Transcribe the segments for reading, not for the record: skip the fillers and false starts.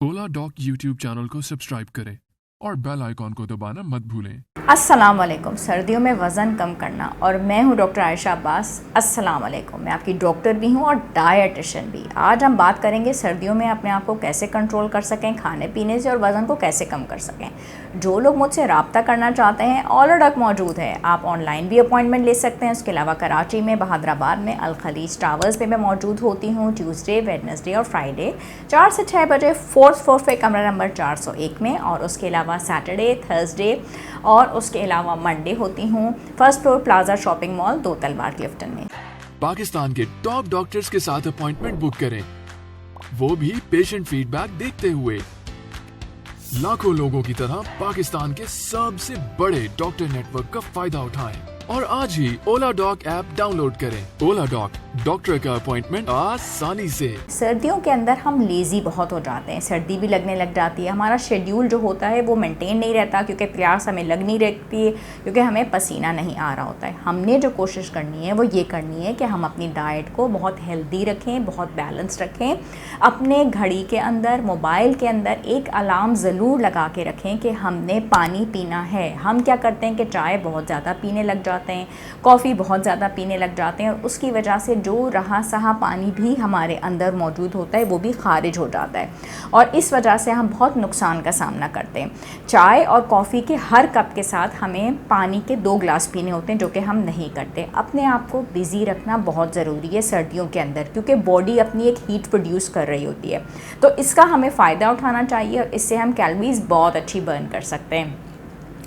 ओला dock YouTube channel को subscribe करें और बेल आइकॉन को दबाना मत भूलें। अस्सलाम वालेकुम। सर्दियों में वज़न कम करना, और मैं हूं डॉक्टर आयशा अब्बास। अस्सलाम वालेकुम। मैं आपकी डॉक्टर भी हूं और डायटिशियन भी। आज हम बात करेंगे सर्दियों में अपने आप को कैसे कंट्रोल कर सकें खाने पीने से, और वज़न को कैसे कम कर सकें। जो लोग मुझसे रब्ता करना चाहते हैं, ओला डॉक मौजूद है। आप ऑनलाइन भी अपॉइंटमेंट ले सकते हैं। उसके अलावा कराची में, बहादराबाद में, अल खलीज टावर्स पे मैं मौजूद होती हूँ ट्यूसडे, वेडनेसडे और फ्राइडे 4 से 6 बजे, 4th फ्लोर पे, कमरा नंबर 401 में। और उसके अलावा सैटरडे, थर्सडे और उसके अलावा मंडे होती हूँ 1st floor plaza shopping mall, 2 तलवार क्लिफ्टन में। पाकिस्तान के टॉप डॉक्टर्स के साथ अपॉइंटमेंट बुक करें, वो भी पेशेंट फीडबैक देखते हुए। लाखों लोगों की तरह पाकिस्तान के सबसे बड़े डॉक्टर नेटवर्क का फायदा उठाएं और आज ही ओला डॉक ऐप डाउनलोड करें। ओला डॉक, डॉक्टर का अपॉइंटमेंट आसानी से। सर्दियों के अंदर हम लेज़ी बहुत हो जाते हैं, सर्दी भी लगने लग जाती है। हमारा शेड्यूल जो होता है वो मेंटेन नहीं रहता, क्योंकि प्यास हमें लग नहीं रहती है, क्योंकि हमें पसीना नहीं आ रहा होता है। हमने जो कोशिश करनी है वो ये करनी है कि हम अपनी डाइट को बहुत हेल्दी रखें, बहुत बैलेंस रखें। अपने घड़ी के अंदर, मोबाइल के अंदर एक अलार्म ज़रूर लगा के रखें कि हमने पानी पीना है। हम क्या करते हैं कि चाय बहुत ज़्यादा पीने लग जाते हैं, कॉफ़ी बहुत ज़्यादा पीने लग जाते हैं, और उसकी वजह से जो रहा सहा पानी भी हमारे अंदर मौजूद होता है वो भी खारिज हो जाता है, और इस वजह से हम बहुत नुकसान का सामना करते हैं। चाय और कॉफ़ी के हर कप के साथ हमें पानी के 2 गिलास पीने होते हैं, जो कि हम नहीं करते। अपने आप को बिज़ी रखना बहुत ज़रूरी है सर्दियों के अंदर, क्योंकि बॉडी अपनी एक हीट प्रोड्यूस कर रही होती है। तो इसका हमें फ़ायदा उठाना चाहिए, और इससे हम कैलोरीज़ बहुत अच्छी बर्न कर सकते हैं।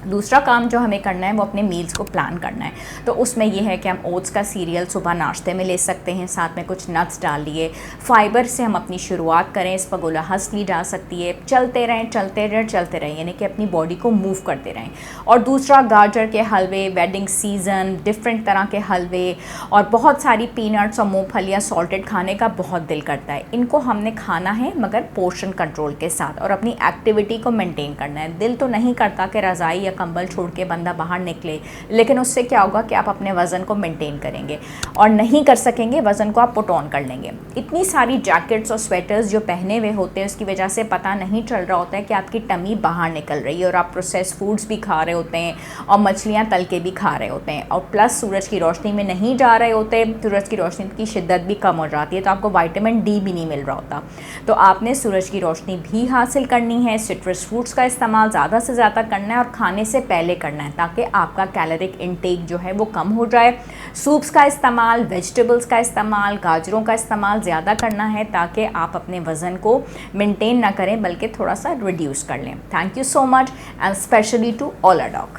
दूसरा काम जो हमें करना है वो अपने मील्स को प्लान करना है। तो उसमें यह है कि हम ओट्स का सीरियल सुबह नाश्ते में ले सकते हैं, साथ में कुछ नट्स डाल लिए। फाइबर से हम अपनी शुरुआत करें, स्पगोला हंस ली जा सकती है। चलते रहें, चलते रहें, चलते रहें, यानी कि अपनी बॉडी को मूव करते रहें। और दूसरा, गाजर के हलवे, वेडिंग सीज़न, डिफरेंट तरह के हलवे और बहुत सारी पीनट्स और मूँगफलियाँ सॉल्टेड खाने का बहुत दिल करता है। इनको हमने खाना है, मगर पोर्शन कंट्रोल के साथ, और अपनी एक्टिविटी को मेंटेन करना है। दिल तो नहीं करता कि रज़ाई कंबल छोड़ के बंदा बाहर निकले, लेकिन उससे क्या होगा कि आप अपने वज़न को मेंटेन करेंगे, और नहीं कर सकेंगे वज़न को आप पुट ऑन कर लेंगे। इतनी सारी जैकेट्स और स्वेटर्स जो पहने हुए होते हैं, उसकी वजह से पता नहीं चल रहा होता है कि आपकी टमी बाहर निकल रही है, और आप प्रोसेस फूड्स भी खा रहे होते हैं और मछलियाँ तल के भी खा रहे होते हैं, और प्लस सूरज की रोशनी में नहीं जा रहे होते। सूरज की रोशनी की शिद्दत भी कम हो जाती है, तो आपको विटामिन डी भी नहीं मिल रहा होता। तो आपने सूरज की रोशनी भी हासिल करनी है। सिट्रस फ्रूट्स का इस्तेमाल ज़्यादा से ज़्यादा करना है, और खाने से पहले करना है, ताकि आपका कैलोरिक इनटेक जो है वो कम हो जाए। सूप्स का इस्तेमाल, वेजिटेबल्स का इस्तेमाल, गाजरों का इस्तेमाल ज़्यादा करना है, ताकि आप अपने वज़न को मेंटेन ना करें बल्कि थोड़ा सा रिड्यूस कर लें। Thank you so much, and specially to Ola dock.